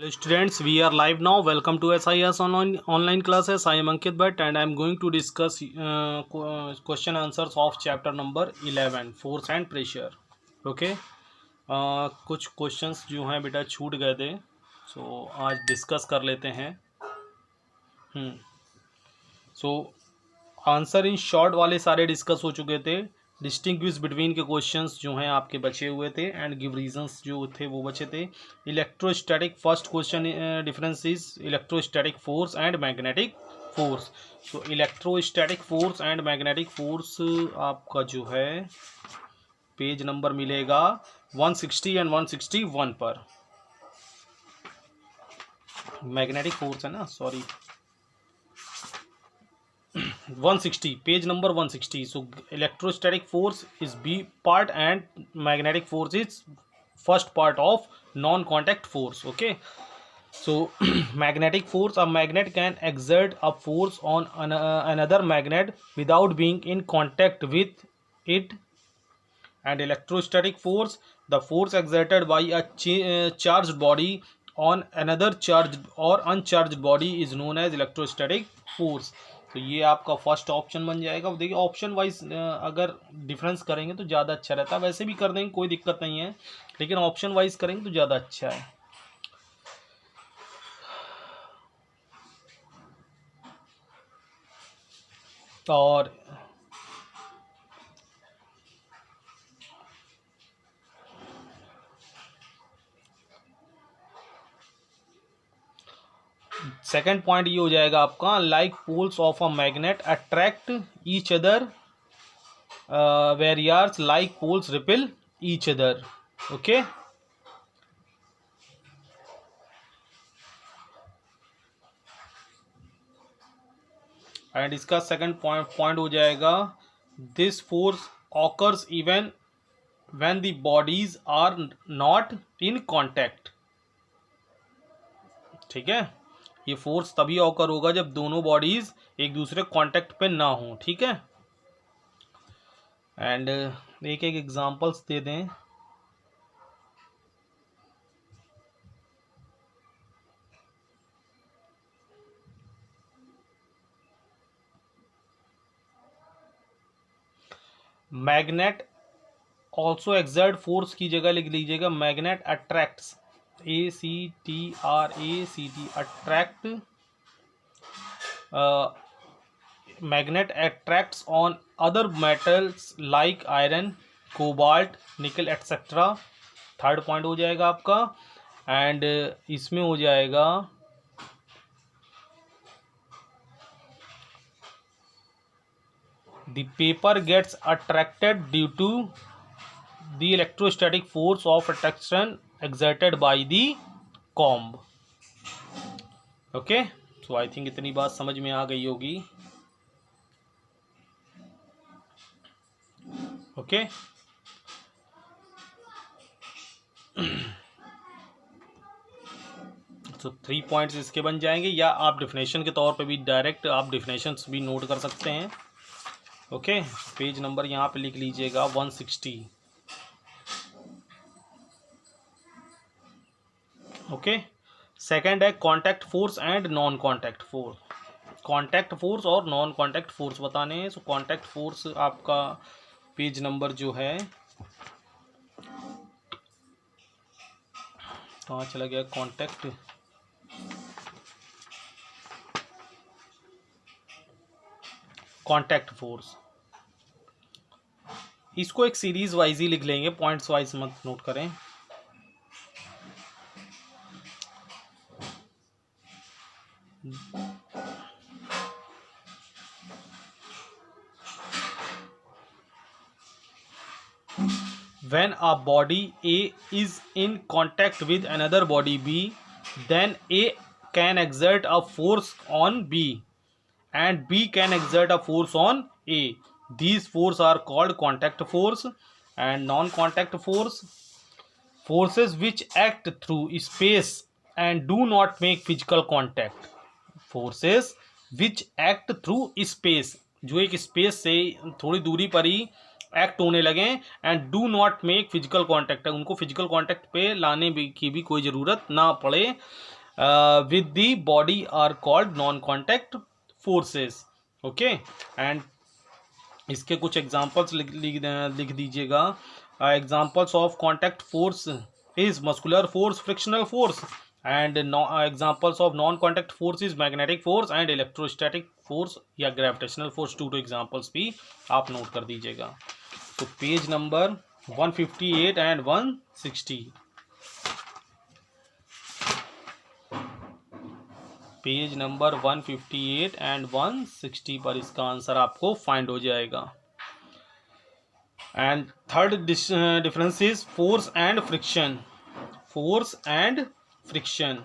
Hello students, we are live now. Welcome to SIS online classes. I am Ankit Bhatt and I am going to discuss question answers of chapter number 11 force and pressure. Okay. कुछ questions जो हैं बेटा छूट गए थे, सो आज discuss कर लेते हैं. सो आंसर इन शॉर्ट वाले सारे डिस्कस हो चुके थे. डिस्टिंग्विश बिटवीन के क्वेश्चंस जो हैं आपके बचे हुए थे एंड गिव रीजंस जो थे वो बचे थे. Electrostatic first question difference is electrostatic force and magnetic force. So electrostatic force and magnetic force आपका जो है पेज नंबर मिलेगा 160 एंड 161 पर. मैग्नेटिक फोर्स है ना, sorry 160, page number 160. So electrostatic force is B part and magnetic force is first part of non-contact force. Okay, so magnetic force, a magnet can exert a force on another magnet without being in contact with it. And electrostatic force, the force exerted by a charged body on another charged or uncharged body is known as electrostatic force. तो ये आपका first option बन जाएगा. देखिए option wise अगर difference करेंगे तो ज़्यादा अच्छा रहता है. वैसे भी कर देंगे कोई दिक्कत नहीं है, लेकिन ऑप्शन वाइज करेंगे तो ज़्यादा अच्छा है. और सेकेंड पॉइंट ये हो जाएगा आपका, like poles of a magnet attract each other whereas like poles repel each other. Okay, and इसका सेकंड पॉइंट हो जाएगा, this force occurs even when the bodies are not in contact. ठीक है, ये फोर्स तभी ऑकर होगा जब दोनों बॉडीज एक दूसरे कांटेक्ट पे ना हो. ठीक है, एंड एक एक एग्जांपल्स दे दें. मैग्नेट ऑल्सो एक्सर्ट फोर्स की जगह लिख लीजिएगा magnet attracts, ACTRACT, attract. Magnet attracts on other metals like iron, cobalt, nickel etcetera. Third point हो जाएगा आपका. एंड इसमें हो जाएगा the paper gets attracted due to the electrostatic force of attraction exerted by the comb. Okay, so I think इतनी बात समझ में आ गई होगी. ओके, तो 3 पॉइंट्स इसके बन जाएंगे, या आप डिफिनेशन के तौर पे भी डायरेक्ट आप डिफिनेशंस भी नोट कर सकते हैं. ओके, पेज नंबर यहाँ पे लिख लीजिएगा 160. ओके, सेकेंड है contact force and non contact force. Contact force और नॉन कॉन्टैक्ट फोर्स बताने हैं. सो कॉन्टैक्ट फोर्स आपका पेज नंबर जो है कहाँ चला गया, कॉन्टैक्ट कॉन्टैक्ट फोर्स. इसको एक सीरीज वाइज ही लिख लेंगे, पॉइंट्स वाइज मत नोट करें. When a body A is in contact with another body B, then A can exert a force on B and B can exert a force on A. These forces are called contact force. And non-contact force, forces which act through space and do not make physical contact. Forces which act through space, जो एक space से थोड़ी दूरी पर ही act होने लगे and do not make physical contact, उनको physical contact पे लाने की भी कोई ज़रूरत ना पड़े, with the body are called non contact forces. Okay, and इसके कुछ एग्जांपल्स लिख दीजिएगा। Examples of contact force is muscular force, frictional force, and examples of non contact force is magnetic force and electrostatic force या gravitational force. Two examples भी आप note कर दीजिएगा। तो page number 158 and 160, page number 158 and 160 पर इसका answer आपको find हो जाएगा। And third difference is force and friction, force and friction.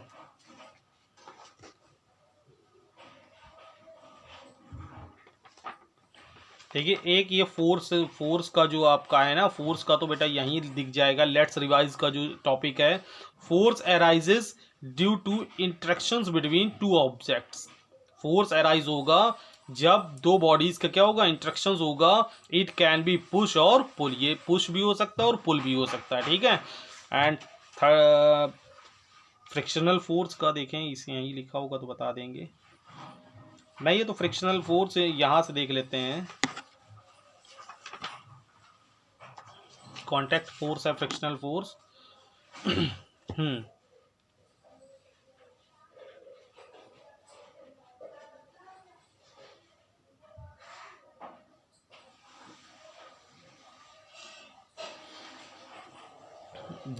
देखिए, एक ये फोर्स का जो आपका है ना, फोर्स का तो बेटा यहीं दिख जाएगा। लेट्स रिवाइज का जो टॉपिक है, force arises due to interactions between two objects. Force arise होगा जब दो बॉडीज का क्या होगा, इंटरेक्शंस होगा। इट कैन बी पुश और पुल, ये पुश भी हो सकता है और पुल भी हो सकता है, ठीक है। एंड फ्रिक्शनल फोर्स का देखें, इसे यहीं लिखा होगा तो बता देंगे। नहीं, ये तो फ्रिक्शनल फोर्स यहां से देख लेते हैं। कॉन्टैक्ट फोर्स है फ्रिक्शनल फोर्स।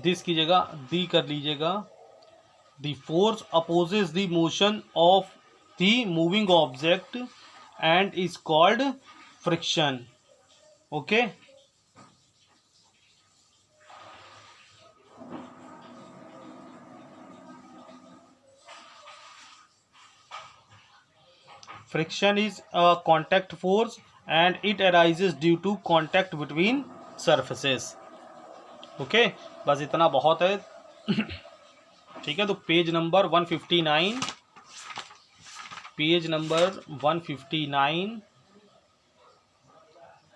दिस की जगह दी कर लीजिएगा। The force opposes the motion of the moving object and is called friction. Okay, friction is a contact force and it arises due to contact between surfaces। Okay, बस इतना बहुत है। ठीक है, तो page number 159, page number 159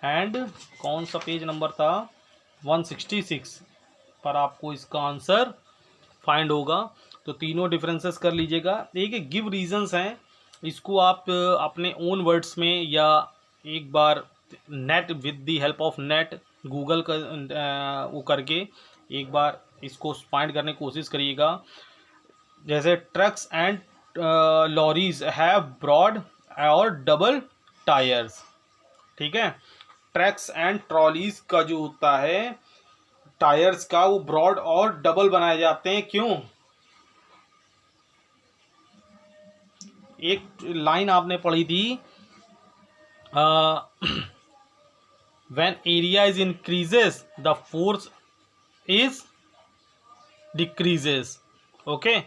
and कौन सा page number था, 166 पर आपको इसका आंसर फाइंड होगा। तो तीनों डिफरेंसेस कर लीजिएगा। एक गिव रीजंस हैं, इसको आप अपने ओन वर्ड्स में या एक बार net with the help of net Google का वो करके एक बार इसको फाइंड करने की कोशिश करिएगा। जैसे trucks and lorries have broad और डबल टायर्स, ठीक है। ट्रक्स एंड ट्रॉलीज का जो होता है टायर्स का, वो ब्रॉड और डबल बनाए जाते हैं। क्यों? एक लाइन आपने पढ़ी थी, when area is increases the force is decreases. Okay,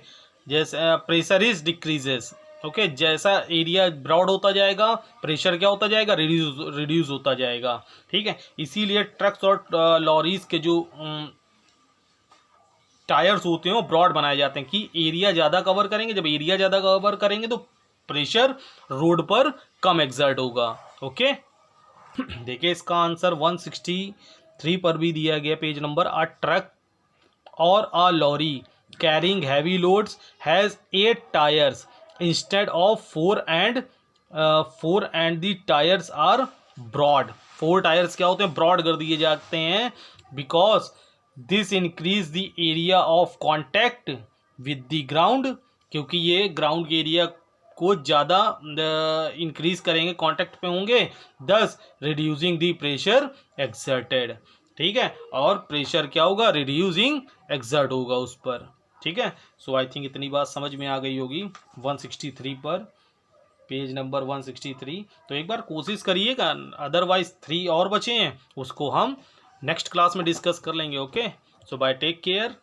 जैसे प्रेशर इज डिक्रीजेस। ओके, जैसा एरिया ब्रॉड होता जाएगा प्रेशर क्या होता जाएगा, रिड्यूस होता जाएगा, ठीक है। इसीलिए ट्रक्स और लॉरीज के जो टायर्स होते हैं वो ब्रॉड बनाए जाते हैं कि एरिया ज़्यादा कवर करेंगे। जब एरिया ज़्यादा कवर करेंगे तो प्रेशर रोड पर कम एग्जर्ट होगा। ओके, देखिए इसका आंसर 163 पर भी दिया गया पेज नंबर। अ ट्रक और a lorry carrying heavy loads has 8 tyres instead of 4 and the tyres are broad. 4 tyres क्या होते हैं, ब्रॉड कर दिए जाते हैं। Because this increase the area of contact with the ground, क्योंकि ये ग्राउंड के एरिया को ज़्यादा इंक्रीज करेंगे, कांटेक्ट पे होंगे, दस रिड्यूसिंग द प्रेशर एक्सर्टेड, ठीक है। और प्रेशर क्या होगा, रिड्यूसिंग एक्सर्ट होगा उस पर, ठीक है। सो आई थिंक इतनी बात समझ में आ गई होगी। 163 पर, पेज नंबर 163। तो एक बार कोशिश करिएगा, अदरवाइज 3 और बचे हैं, उसको हम नेक्स्ट क्लास में डिस्कस कर लेंगे। ओके, सो बाय, टेक केयर।